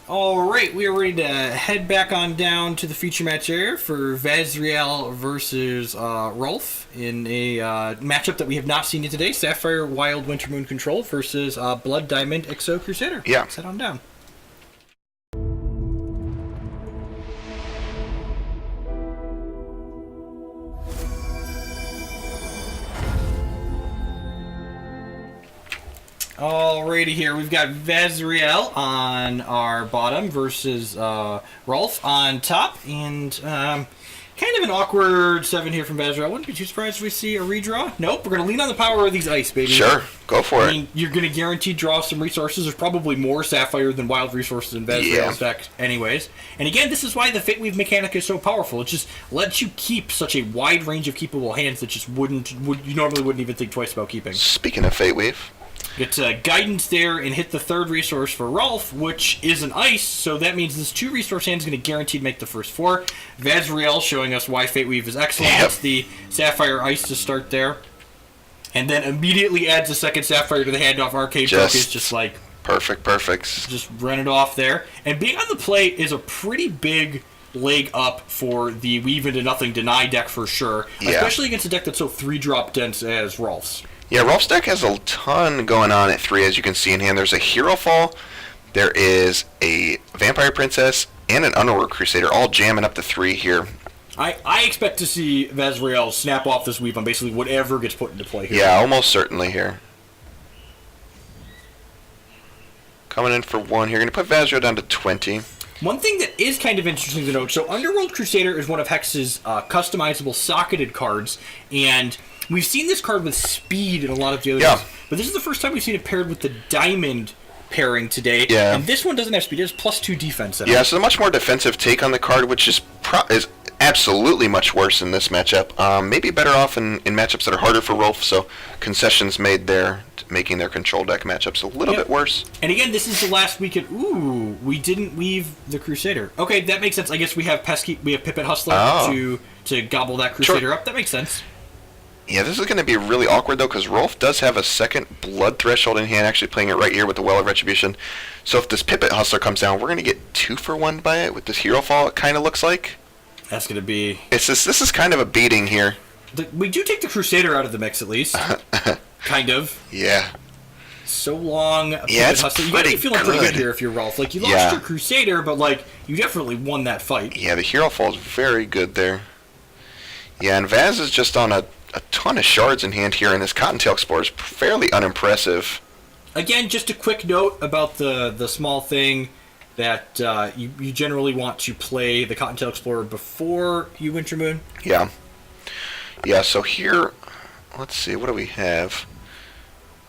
Alright, we are ready to head back on down to the feature match area for Vazrael versus Rolf in a matchup that we have not seen yet today. Sapphire Wild Winter Moon Control versus Blood Diamond XO Crusader. Yeah. Let's head on down. Alrighty, here we've got Vazrael on our bottom versus Rolf on top, and kind of an awkward 7 here from Vazrael. Wouldn't be too surprised if we see a redraw. Nope, we're going to lean on the power of these ice, baby. Sure, go for it. I mean, you're going to guarantee draw some resources. There's probably more Sapphire than Wild resources in Vazrael's deck anyways. And again, this is why the Fate Weave mechanic is so powerful. It just lets you keep such a wide range of keepable hands that just you normally wouldn't even think twice about keeping. Speaking of Fate Weave, Get guidance there and hit the third resource for Rolf, which is an ice, so that means this 2 resource hand is going to guaranteed make the first 4. Vazrael showing us why Fate Weave is excellent. Yep. That's the Sapphire Ice to start there. And then immediately adds a second Sapphire to the handoff. Arcade Focus, just like... Perfect. Just run it off there. And being on the play is a pretty big leg up for the Weave into Nothing Deny deck for sure. Yeah. Especially against a deck that's so 3-drop dense as Rolf's. Yeah, Rolf's deck has a ton going on at 3, as you can see in hand. There's a Hero Fall, there is a Vampire Princess, and an Underworld Crusader, all jamming up to 3 here. I expect to see Vazrael snap off this Weave on basically whatever gets put into play here. Yeah, almost certainly here. Coming in for 1 here. Going to put Vazrael down to 20. One thing that is kind of interesting to note, so Underworld Crusader is one of Hex's customizable socketed cards, and we've seen this card with speed in a lot of the other decks, but this is the first time we've seen it paired with the Diamond pairing today, and this one doesn't have speed, it has +2 defense. Yeah, so a much more defensive take on the card, which is absolutely much worse in this matchup. Maybe better off in matchups that are harder for Rolf, so concessions made there, making their control deck matchups a little bit worse. And again, this is the last weekend. Ooh, we didn't weave the Crusader. Okay, that makes sense. I guess we have Pipit Hustler to gobble that Crusader up. That makes sense. Yeah, this is going to be really awkward, though, because Rolf does have a second Blood Threshold in hand, actually playing it right here with the Well of Retribution. So if this Pipit Hustler comes down, we're going to get 2 for 1 by it with this Hero Fall, it kind of looks like. That's going to be... This is kind of a beating here. We do take the Crusader out of the mix, at least. Kind of. Yeah. So long. Yeah, it's Hustler. You got to be feeling pretty good here if you're Rolf. Like, you lost your Crusader, but, like, you definitely won that fight. Yeah, the Hero Fall is very good there. Yeah, and Vaz is just on a ton of shards in hand here, and this Cottontail Explorer is fairly unimpressive. Again, just a quick note about the small thing that you generally want to play the Cottontail Explorer before you Winter Moon. Yeah. Yeah, so here, let's see, what do we have?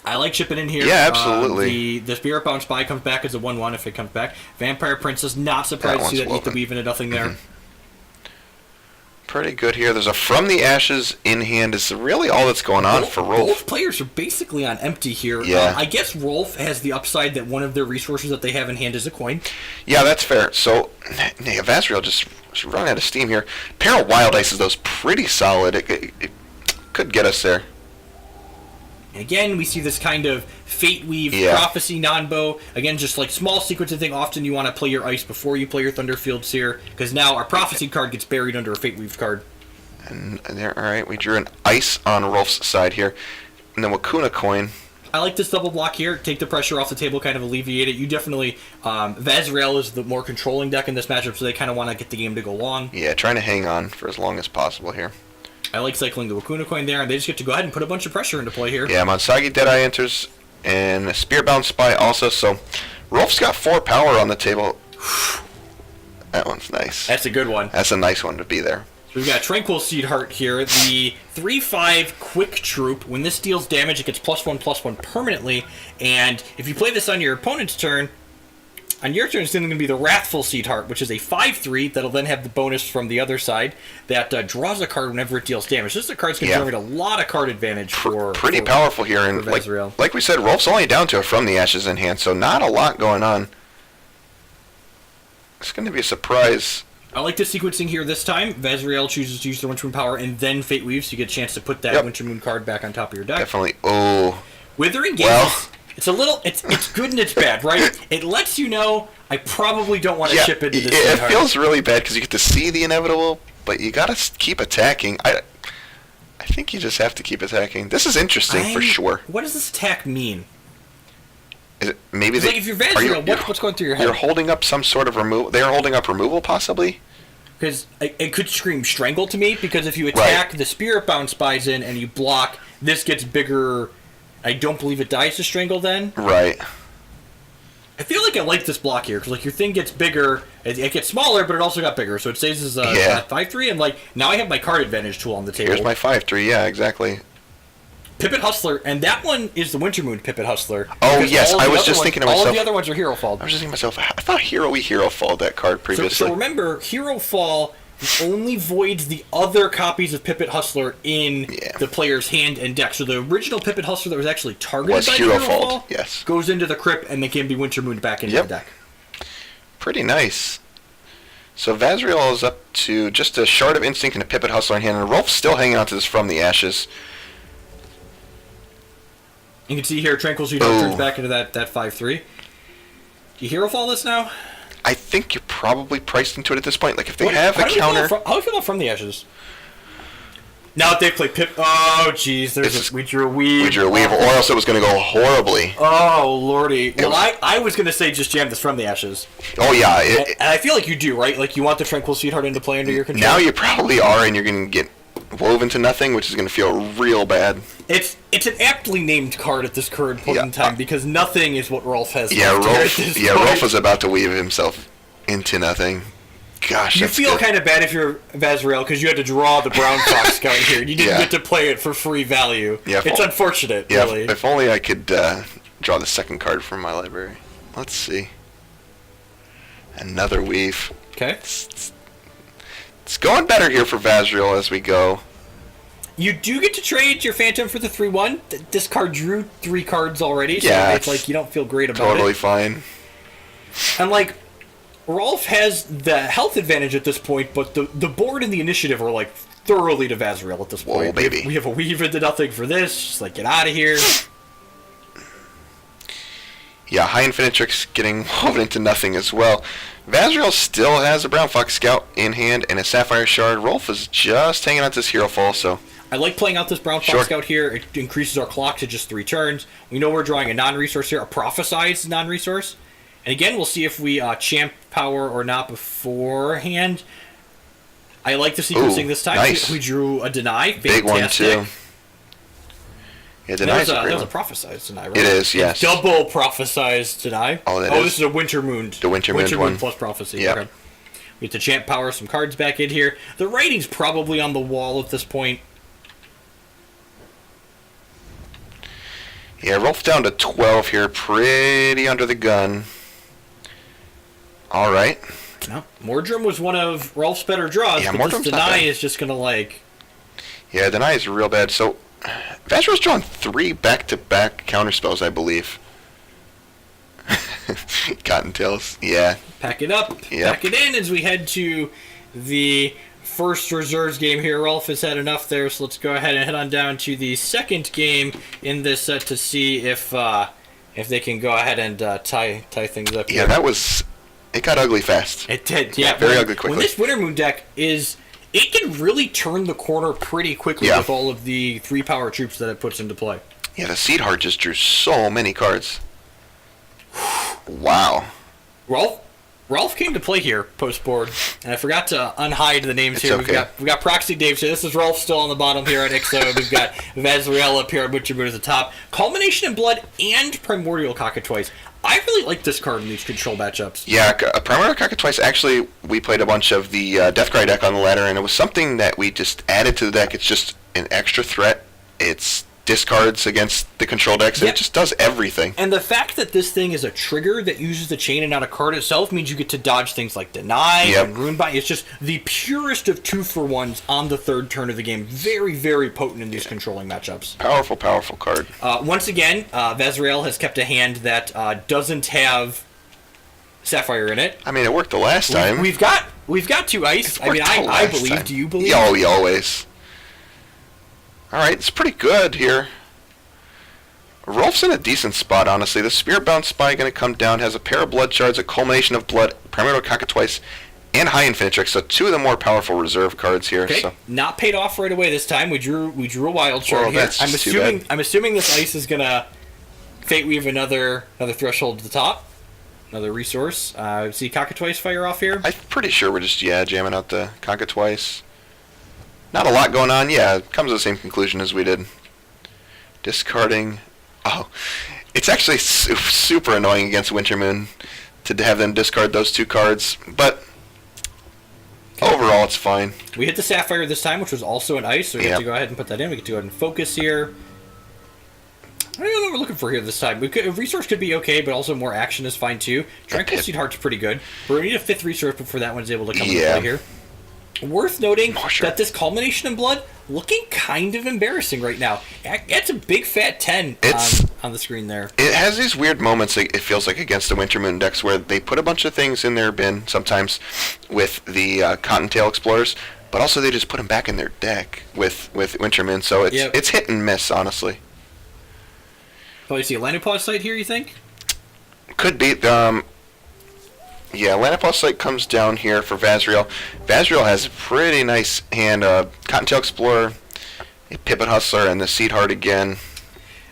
I like chipping in here. Yeah, absolutely. The Spirit Bound Spy comes back as a 1/1 if it comes back. Vampire Princess, not surprised to see that eat the Weave into Nothing there. Pretty good here. There's a From the Ashes in hand. Is really all that's going on for Rolf. Both players are basically on empty here. Yeah. I guess Rolf has the upside that one of their resources that they have in hand is a coin. Yeah, that's fair. So, yeah, Vazrael just running out of steam here. Pair of Wild Ices, though, is pretty solid. It could get us there. Again, we see this kind of Fate Weave, Prophecy, non-bow. Again, just like small sequencing thing. Often you want to play your Ice before you play your Thunderfields here, because now our Prophecy card gets buried under a Fate Weave card. And there, all right, we drew an Ice on Rolf's side here. And then Wakuna coin. I like this double block here. Take the pressure off the table, kind of alleviate it. You definitely... Vazrael is the more controlling deck in this matchup, so they kind of want to get the game to go long. Yeah, trying to hang on for as long as possible here. I like cycling the Wakuna coin there, and they just get to go ahead and put a bunch of pressure into play here. Yeah, Monsagi Deadeye enters, and a Spearbound Spy also, so Rolf's got 4 power on the table. That one's nice. That's a good one. That's a nice one to be there. We've got Tranquil Seed Heart here, the 3/5 Quick Troop. When this deals damage, it gets +1/+1 permanently, and if you play this on your opponent's turn, on your turn, it's then going to be the Wrathful Seed Heart, which is a 5/3 that'll then have the bonus from the other side that draws a card whenever it deals damage. This is a card's going to generate a lot of card advantage for pretty powerful here, and like we said, Rolf's only down to a From the Ashes in hand, so not a lot going on. It's going to be a surprise. I like the sequencing here this time. Vazrael chooses to use the Winter Moon power and then Fate Weave, so you get a chance to put that Winter Moon card back on top of your deck. Definitely. Oh. Withering Gaze, it's a little, it's good and it's bad, right? It lets you know I probably don't want to ship into this. It feels really bad because you get to see the inevitable, but you gotta keep attacking. I think you just have to keep attacking. This is interesting for sure. What does this attack mean? Is it maybe like if you're Vazrael, what's going through your head? You're holding up some sort of removal. They're holding up removal, possibly. Because it could scream strangle to me. Because if you attack, the spirit bound spies in, and you block, this gets bigger. I don't believe it dies to strangle then. Right. I feel like I like this block here because like your thing gets bigger, it gets smaller, but it also got bigger. So it stays as 5/3, and like now I have my card advantage tool on the table. Here's my 5/3. Yeah, exactly. Pipit Hustler, and that one is the Winter Moon Pipit Hustler. Oh yes, I was just thinking to myself. All of the other ones are Hero Fall. I was just thinking to myself. I thought we Hero Fall that card previously. So remember, Hero Fall only voids the other copies of Pipit Hustler in the player's hand and deck. So the original Pipit Hustler that was actually targeted by Hero Fall goes into the crypt and then can be Winter Mooned back into the deck. Pretty nice. So Vazrael is up to just a Shard of Instinct and a Pipit Hustler in hand, and Rolf's still hanging on to this From the Ashes. You can see here Tranquil Seed turns back into that 5/3. Do you Hero Fall this now? I think you're probably priced into it at this point. Like if they have a counter. How do you feel about From the Ashes? Now that they play Pip. Oh, jeez. We drew a weave. We drew a weave, or else it was going to go horribly. Oh, lordy. Well, I was going to say just jam this From the Ashes. Oh, yeah. And I feel like you do, right? Like you want the Tranquil Seedheart into play under your control. Now you probably are, and you're going to get woven to nothing, which is going to feel real bad. It's an aptly named card at this current point in time because nothing is what Rolf has. Rolf was about to weave himself into nothing. Gosh, you feel kind of bad if you're Vazrael because you had to draw the Brown Fox Scout here. You didn't get to play it for free value. Yeah, it's unfortunate, really. If only I could draw the second card from my library. Let's see. Another weave. Okay. It's going better here for Vazrael as we go. You do get to trade your Phantom for the 3/1. This card drew 3 cards already, so it's like you don't feel great about it. Totally fine. And like, Rolf has the health advantage at this point, but the board and the initiative are like thoroughly to Vazrael at this point. Whoa, baby. We have a weave into nothing for this. Just like, get out of here. Yeah, High Infinitrix getting woven into nothing as well. Vazrael still has a Brown Fox Scout in hand and a Sapphire Shard. Rolf is just hanging on to this Hero Fall, so... I like playing out this Brown Fox Scout here. It increases our clock to just 3 turns. We know we're drawing a non-resource here, a prophesized non-resource. And again, we'll see if we champ power or not beforehand. I like the sequencing this time. Nice. We drew a deny. Fantastic. Big one, too. Yeah, deny that was a prophesized deny, right? It is, yes. Double prophesized deny. Oh, this is a Winter Moon. The Winter Moon one. Plus prophecy. Yeah. Okay. We get to champ power some cards back in here. The writing's probably on the wall at this point. Yeah, Rolf down to 12 here. Pretty under the gun. All right. No, Mordrum was one of Rolf's better draws, but this deny is just going to like... Yeah, deny is real bad. So, Vazrael's drawn 3 back-to-back counterspells, I believe. Cottontails, yeah. Pack it up, pack it in as we head to the first reserves game here. Rolf has had enough there, so let's go ahead and head on down to the second game in this set to see if they can go ahead and tie things up here. Yeah, it got ugly fast. It did, yeah. Very ugly quickly. When this Winter Moon deck it can really turn the corner pretty quickly with all of the 3 power troops that it puts into play. Yeah, the Seedheart just drew so many cards. Wow. Rolf came to play here post board, and I forgot to unhide the names here. Okay. We've got Proxy Dave here. This is Rolf still on the bottom here at XO. We've got Vazrael up here at Butcher Moon at the top. Culmination in Blood and Primordial Cockatrice. I really like this card in these control matchups. Yeah, Primordial Cockatrice, actually, we played a bunch of the Deathcry deck on the ladder, and it was something that we just added to the deck. It's just an extra threat. It's discards against the control decks. It just does everything. And the fact that this thing is a trigger that uses the chain and not a card itself means you get to dodge things like Deny and Runebind. It's just the purest of 2-for-1s on the 3rd turn of the game. Very, very potent in these controlling matchups. Powerful, powerful card. Once again, Vazrael has kept a hand that doesn't have Sapphire in it. I mean, it worked the last time. We've got 2 ice. I mean, I believe. Time. Do you believe? Oh, yeah, always. All right, it's pretty good here. Rolf's in a decent spot, honestly. The Spirit-Bound Spy going to come down, has a pair of Blood Shards, a Culmination of Blood, Primordial Cockatrice, and High Infinitrix, so 2 of the more powerful reserve cards here. Okay, so. not paid off right away this time. We drew a wild shard Well, here. that's just too bad. I'm assuming this ice is gonna Fate Weave another threshold to the top, another resource. See Cockatrice fire off here. I'm pretty sure we're just jamming out the Cockatrice. Not a lot going on. Yeah, it comes to the same conclusion as we did. Discarding. Oh, it's actually super annoying against Wintermoon to have them discard those 2 cards, but overall it's fine. We hit the Sapphire this time, which was also an ice, so we have to go ahead and put that in. We can go ahead and focus here. I don't know what we're looking for here this time. A resource could be okay, but also more action is fine too. Tranquil Seed Heart's pretty good. But we need a 5th resource before that one's able to come into play here. Worth noting that this Culmination in Blood looking kind of embarrassing right now. It's a big fat 10 on the screen there. It has these weird moments, it feels like, against the Wintermoon decks where they put a bunch of things in their bin, sometimes with the Cottontail Explorers, but also they just put them back in their deck with Wintermoon, so it's hit and miss, honestly. Probably see a Lanipause site here, you think? Could be. Yeah, Lanipause Sight comes down here for Vazrael. Vazrael has a pretty nice hand. Cottontail Explorer, a Pipit Hustler, and the Seed Heart again.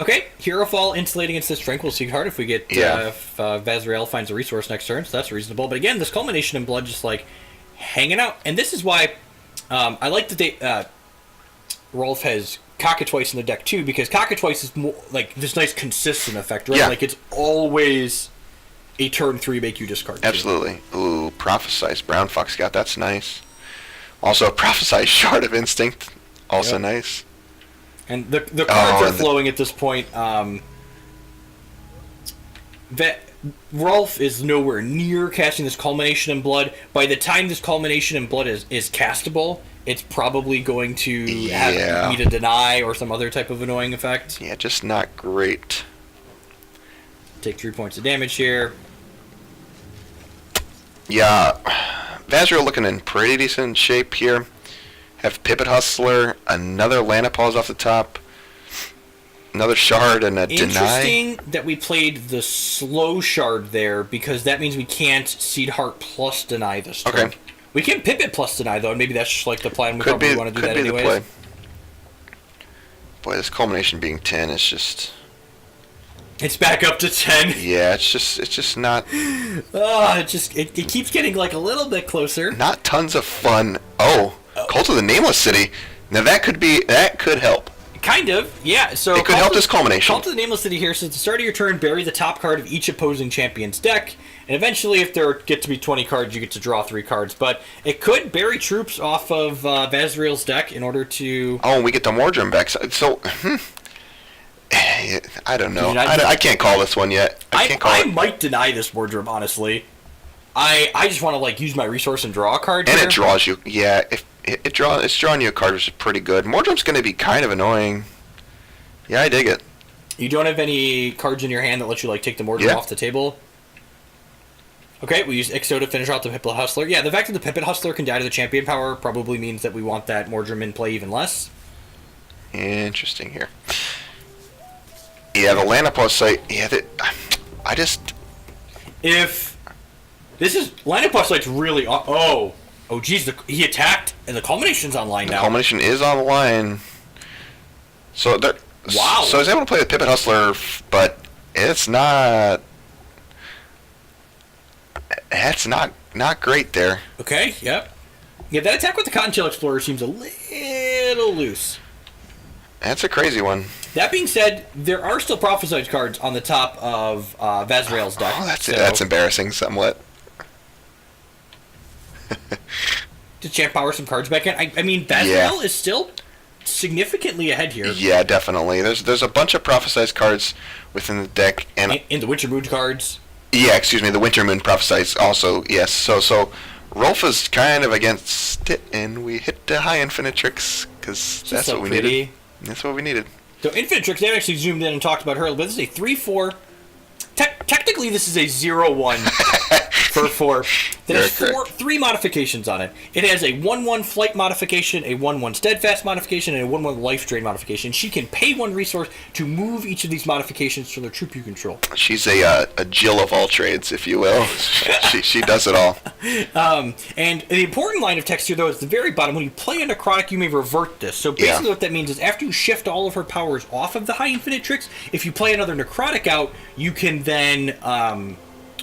Okay, Hero Fall insulating against this Tranquil Seed Heart if we get if Vazrael finds a resource next turn, so that's reasonable. But again, this Culmination in Blood just like hanging out, and this is why I like that Rolf has Cockatrice in the deck too, because Cockatrice is more like this nice consistent effect, right? Yeah. Like it's always a turn 3 make you discard 2. Absolutely. Ooh, Prophesize Brown Fox Scout, that's nice. Also, Prophesize Shard of Instinct, also nice. And the cards are flowing at this point. Rolf is nowhere near casting this Culmination in Blood. By the time this Culmination in Blood is castable, it's probably going to have me to deny or some other type of annoying effect. Yeah, just not great. Take 3 points of damage here. Yeah, Vazrael looking in pretty decent shape here. Have Pipit Hustler, another Lanipause off the top, another Shard, and a Deny. Interesting that we played the slow Shard there, because that means we can't Seed Heart plus Deny this turn. Okay. We can Pipit plus Deny, though, and maybe that's just like the plan. We probably want to do that anyways. Play. Boy, this Culmination being 10 is just... It's back up to 10. Yeah, it's just not... It keeps getting like a little bit closer. Not tons of fun. Oh, Cult of the Nameless City. Now that could help. Kind of, yeah. So it could help this Culmination. Cult of the Nameless City here says at the start of your turn, bury the top card of each opposing champion's deck, and eventually, if there get to be 20 cards, you get to draw 3 cards. But it could bury troops off of Vazrael's deck in order to... Oh, and we get the Mordrim back. So, I don't know. I can't call this one yet. I might deny this Mordrim, honestly. I just want to like use my resource and draw a card. And here. it draws you. Yeah, if it's drawing you a card, which is pretty good. Mordrim's going to be kind of annoying. Yeah, I dig it. You don't have any cards in your hand that let you like take the Mordrim off the table. Okay, we use Ixo to finish out the Pipit Hustler. Yeah, the fact that the Pipit Hustler can die to the champion power probably means that we want that Mordrim in play even less. Interesting here. Yeah, the Lanipause site. Yeah, I just. If this is Lanipause site's really. Oh, geez, he attacked and the Culmination's online now. The Culmination is online. So there. Wow. So I was able to play the Pipit Hustler, but it's not. That's not great there. Okay. Yep. Yeah, that attack with the Cottontail Explorer seems a little loose. That's a crazy one. That being said, there are still Prophesied cards on the top of Vazrael's deck. Oh, that's embarrassing somewhat. To champ power some cards back in. I mean, Vazrael is still significantly ahead here. Yeah, definitely. There's a bunch of Prophesized cards within the deck, and in the Winter Moon cards. Yeah, excuse me, the Winter Moon Prophesized also. Yes, so Rolf is kind of against it, and we hit the High Infinitrix because that's what we needed. That's what we needed. So Infinitrix, they actually zoomed in and talked about her, but this is a 3/4. Technically, this is a 0/1 for 4. that has three modifications on it. It has a 1/1 flight modification, a 1/1 steadfast modification, and a 1/1 life drain modification. She can pay 1 resource to move each of these modifications to the troop you control. She's a Jill of all trades, if you will. she does it all. And the important line of text here, though, is the very bottom. When you play a necrotic, you may revert this. So basically what that means is after you shift all of her powers off of the high infinite tricks, if you play another necrotic out, you can then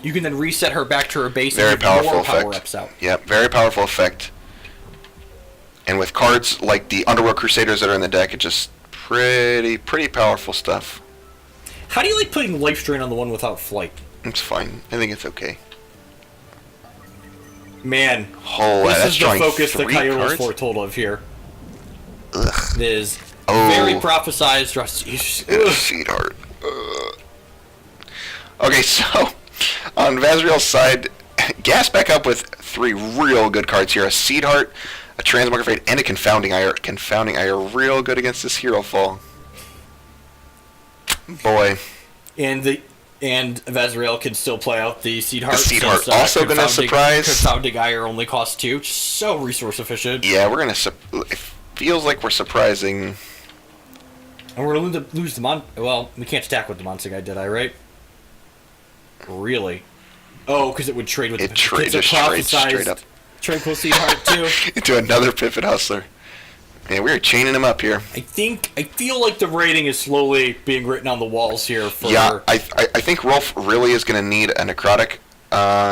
reset her back to her base Very and powerful more effect. power-ups out. Yep, very powerful effect. And with cards like the Underworld Crusaders that are in the deck, it's just pretty powerful stuff. How do you like putting life drain on the one without flight? It's fine. I think it's okay. Man, Oh, this that's is the drawing focus that 3 Coyote was cards? foretold of here. Ugh. It is Oh. very prophesized. Sweetheart. Okay, so on Vazrael's side, gas back up with 3 real good cards here. A Seed Heart, a Transmogre Fate, and a Confounding Ire. Confounding Ire real good against this hero fall. Boy. And Vazrael can still play out the Seed Heart. The Seed Heart also going to surprise. Confounding Ire only costs 2. So resource efficient. Yeah, we're going to... It feels like we're surprising. And we're going to lose the Well, we can't stack with the Monster Guy, did I, right? Really? Oh, because it would trade with It just trades straight up. Tranquil Seed Heart, too. Into another Pivot Hustler. Man, we're chaining him up here. I feel like the rating is slowly being written on the walls here. Yeah, I think Rolf really is going to need a Necrotic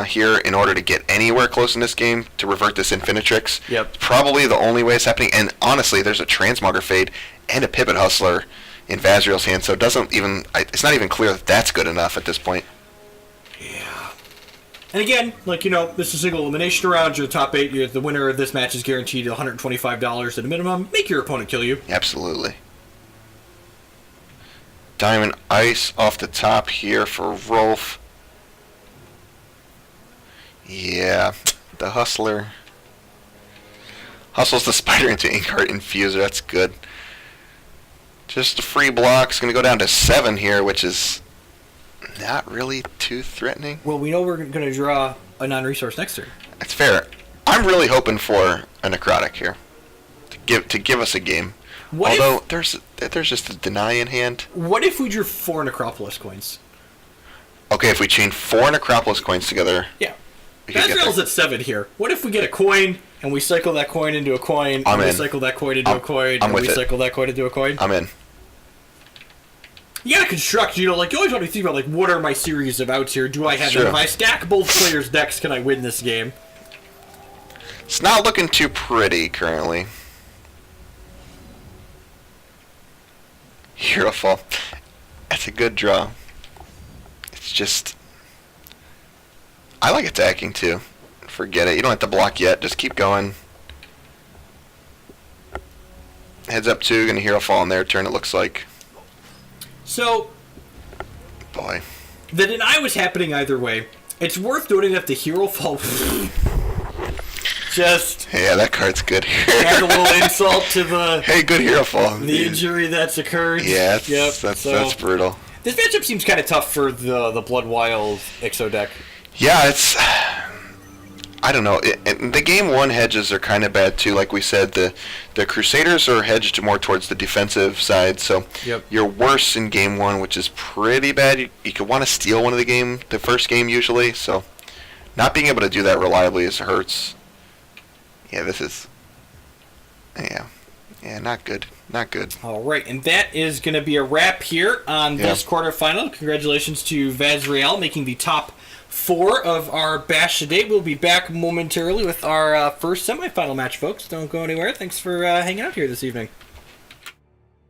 here in order to get anywhere close in this game to revert this Infinitrix. Yep. It's probably the only way it's happening. And honestly, there's a Transmogre Fade and a Pivot Hustler in Vazrael's hand, so it's not even clear that that's good enough at this point. Yeah. And again, this is a single elimination round. You're the top 8. The winner of this match is guaranteed $125 at a minimum. Make your opponent kill you. Absolutely. Diamond Ice off the top here for Rolf. Yeah, the Hustler. Hustles the Spider into Inkheart Infuser. That's good. Just a free block. It's going to go down to 7 here, which is not really too threatening. Well, we know we're going to draw a non-resource next turn. That's fair. I'm really hoping for a Necrotic here to give us a game. Although there's just a Deny in hand. What if we drew 4 Necropolis coins? Okay, if we chain 4 Necropolis coins together. Yeah. Vazrael's at 7 here. What if we get a coin and we cycle that coin into a coin, and we cycle that coin into a coin, and we cycle that coin into a coin? I'm in. You gotta construct, you always want to think about, what are my series of outs here? Do I have them? If I stack both players' decks, can I win this game? It's not looking too pretty currently. Hero Fall. That's a good draw. It's just... I like attacking too. Forget it. You don't have to block yet. Just keep going. Heads up 2. Gonna Hero Fall on their turn, it looks like. So... Boy. The deny was happening either way. It's worth noting that the Hero Fall... just... Yeah, that card's good. add a little insult to the... Hey, good Hero Fall. The injury that's occurred. Yeah, that's brutal. This matchup seems kind of tough for the Blood Wild Ixo deck. Yeah, it's... I don't know. The game 1 hedges are kind of bad too. Like we said, the Crusaders are hedged more towards the defensive side, so you're worse in game 1, which is pretty bad. You could want to steal one of the first game usually, so not being able to do that reliably hurts. Yeah, this is... Yeah, not good. Not good. All right, and that is going to be a wrap here on this quarterfinal. Congratulations to Vazrael making the top 4 of our bash today. We'll be back momentarily with our first semifinal match, folks. Don't go anywhere. Thanks for hanging out here this evening.